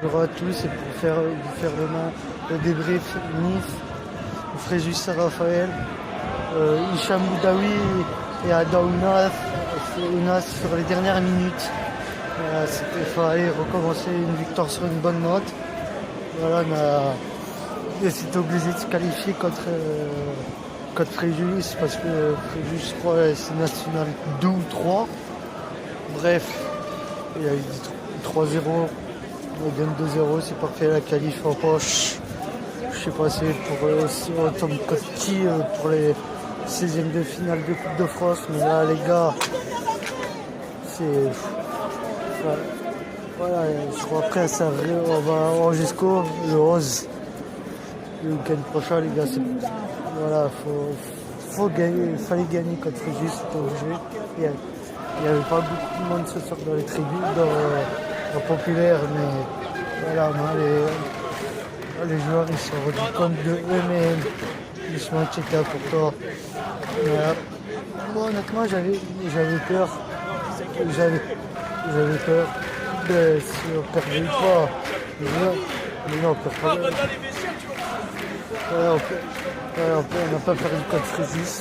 Bonjour à tous, c'est pour faire le débrief Nice, Fréjus Saint-Raphaël, Hicham Boudaoui et Ada Ounas sur les dernières minutes. Voilà, il fallait recommencer une victoire sur une bonne note. Voilà, on était obligé de se qualifier contre Fréjus parce que Fréjus, je crois, c'est national 2 ou 3. Bref, il y a eu 3-0. On gagne 2-0, c'est parfait, la qualif en poche. Je sais pas, c'est pour Tom Koski pour les 16e de finale de Coupe de France. Mais là, les gars, c'est. Voilà, je crois après, on va jusqu'au le 11. Le week-end prochain, les gars, voilà, faut gagner, il fallait gagner contre Fréjus, c'était obligé. Il n'y avait pas beaucoup de monde ce soir dans les tribunes, dans populaire, mais voilà, les joueurs ils se sont rendus compte de eux-mêmes, ce match était important. Voilà. Moi honnêtement j'avais peur de si on perdait pas. Mais non, on perd pas. Voilà, on n'a pas perdu contre Fréjus.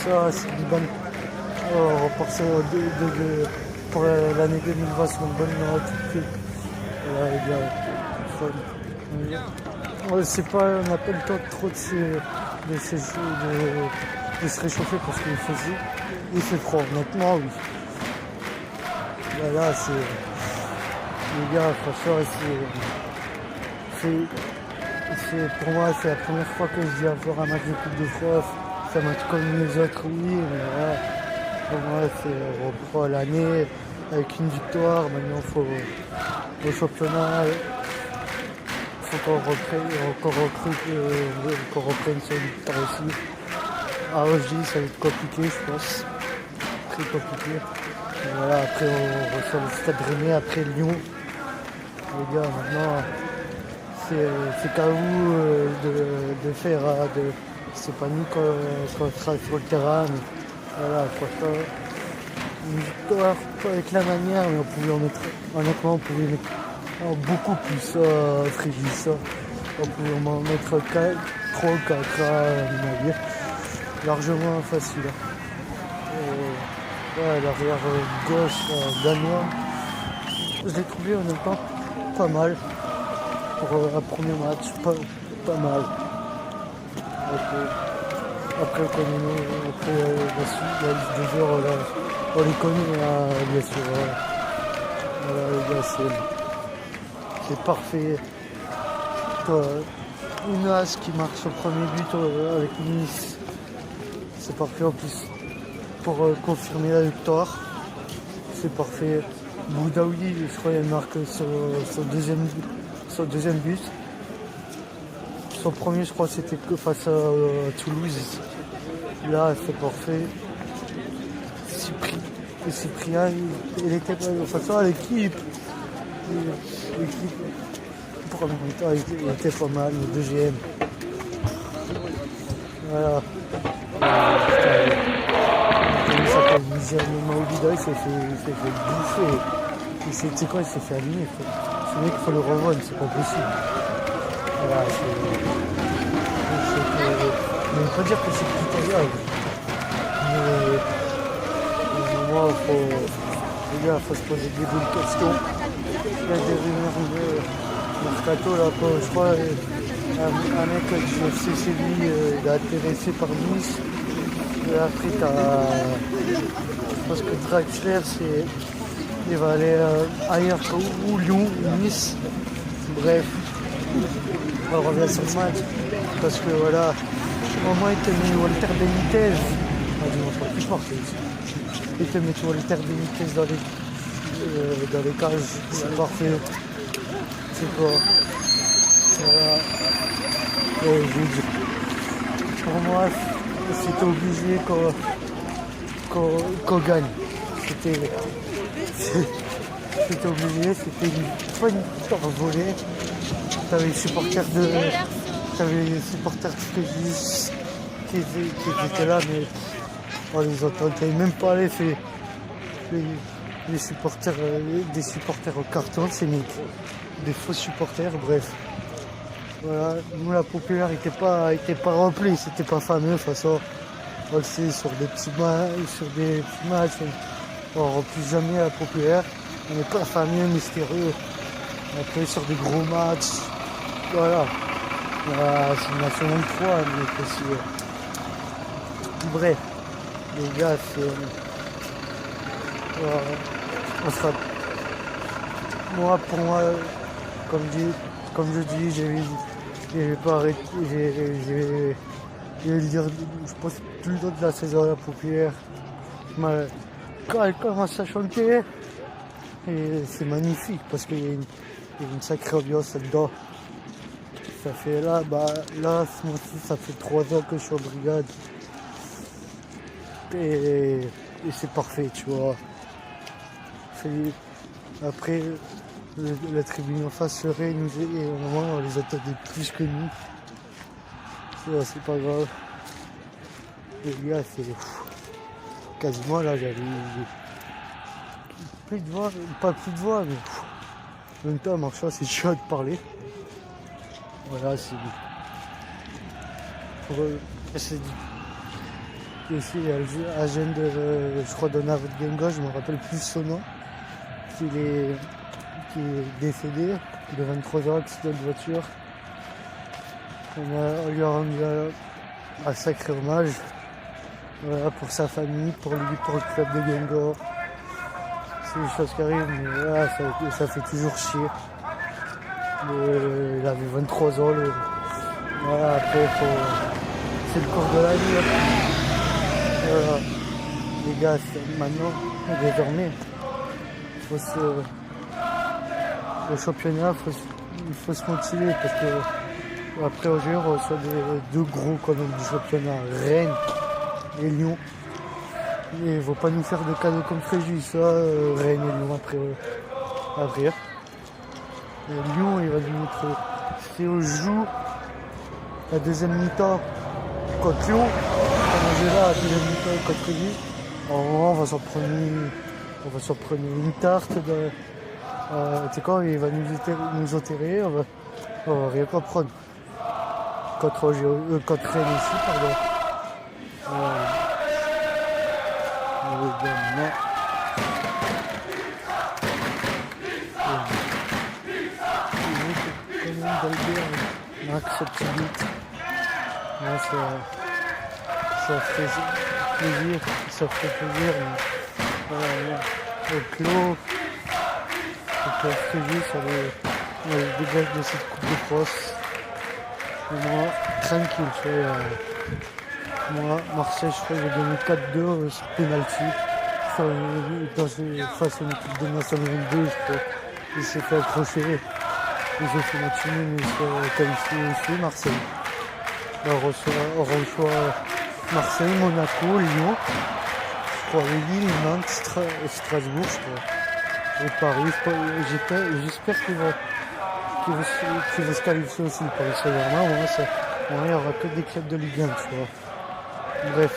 Ça c'est une bonne. On repart pour l'année 2020 sur une bonne note. Voilà, les gars, c'est pas, on n'a pas le temps trop de se réchauffer parce qu'il fait froid. Honnêtement, oui. Voilà, c'est. Les gars, franchement, pour moi, c'est la première fois que je viens voir un match de Coupe de France. C'est un match comme les autres, oui, mais voilà. Pour moi, on reprend l'année avec une victoire. Maintenant, il faut au championnat. Il faut qu'on reprenne sur une victoire aussi. À Oji, ça va être compliqué, je pense. Très compliqué. Et voilà, après, on reçoit le Stade Rennais, après Lyon. Les gars, maintenant, c'est qu'à vous de faire. C'est pas nous qu'on sera sur le terrain. Mais, voilà, franchement, une victoire, pas avec la manière, mais honnêtement, on pouvait mettre beaucoup plus Fréjus. On pouvait en mettre 3 ou 4 à mon avis. Largement facile. L'arrière gauche danois, je l'ai trouvé honnêtement pas mal pour un premier match, pas mal. Après, la liste des joueurs, on les connaît, bien sûr. Voilà, les gars, c'est parfait. Ounas qui marque son premier but avec Nice. C'est parfait en plus pour confirmer la victoire. C'est parfait. Boudaoui, je crois qu'il marque son deuxième but. Son premier, je crois, c'était que face à Toulouse. Là, c'est parfait. Cyprien, il était face à l'équipe. Pour le temps, il était pas mal. Le deuxième. Voilà. Il s'appelle Maouida, il s'est fait bouffer. Tu sais quoi, il s'est fait aligner. Ce mec, il faut le revendre, c'est pas possible. Voilà, mais on peut dire que c'est pitoyable. Mais moi, les gars, il faut se poser des bonnes questions. Il y a des rumeurs de mercato là, je crois, un mec du FC Séville, il est intéressé par Nice. Et après, je pense que Draxler, il va aller ailleurs ou Lyon ou Nice. Bref, on revient sur le match. Parce que voilà, au moins il te met Walter Benitez. Il te met Walter Benitez dans les cages. C'est parfait. C'est quoi? Voilà. Pour moi, c'était obligé qu'on gagne. C'était obligé, c'était pas une victoire volée. T'avais les supporters de Fréjus qui étaient là, mais on les entendait même pas aller. des supporters au carton, c'est des faux supporters, bref. Voilà, nous la populaire était pas remplie, c'était pas fameux de toute façon. On le sait, sur des petits matchs, on ne remplit jamais la populaire. On n'est pas fameux, mystérieux. Après sur des gros matchs, voilà. C'est une nationale 3, mais aussi. Bref, les gars, voilà, on sera. Pour moi, comme je dis, j'ai pas arrêté. Je vais dire, je pense tout le temps de la saison à la populaire. Quand elle commence à chanter, et c'est magnifique parce qu'il y a une sacrée ambiance là-dedans. Ça fait là, ce mois-ci, ça fait 3 ans que je suis en brigade. Et c'est parfait, tu vois. Après, la tribune en face serait, et au moment on les attendait plus que nous. C'est pas grave. Les gars, c'est quasiment là, j'avais plus de voix, pas plus de voix, mais en même temps, marchant, c'est chaud de parler. Voilà, c'est ici, il y a le agent je crois, de Navotgengo, je me rappelle plus son nom, qui est décédé de 23 ans, accident de voiture. On lui a rendu un sacré hommage, voilà, pour sa famille, pour lui, pour le club de Gengo. C'est des choses qui arrivent, mais voilà, ça fait toujours chier. Il avait 23 ans. Voilà, après, c'est le cours de la vie. Voilà. Les gars, maintenant, désormais, le championnat, il faut se motiver parce que après au jeu, on reçoit deux gros quand même du championnat, Rennes et Lyon. Et il ne faut pas nous faire de cadeaux comme Fréjus, ça, Rennes et Lyon après. Et Lyon, il va nous montrer. Si on joue la deuxième mi-temps contre Lyon, comme on joue là la deuxième mi-temps contre Fréjus, on va s'en prendre une tarte. Tu sais quoi, il va nous enterrer, on va rien comprendre. Contre Rennes ici, pardon. Marque ce petit but. Ça fait plaisir. Au clos Fréjus, on les dégage de cette Coupe de France. Et moi, tranquille, tu vois. Moi, Marseille, je crois que j'ai gagné 4-2 sur penalty. Face à une équipe de nationale 2, je crois. Il s'est fait accrocher. Ils ont fait match nul, mais ils sont qualifiés aussi, Marseille. On reçoit Marseille, Monaco, Lyon, je crois Lille, Nantes, Strasbourg, je crois. Et Paris, j'espère qu'il va se qualifier aussi, le Paris Saint-Germain. Il n'y aura que des clubs de Ligue 1, tu vois. Bref.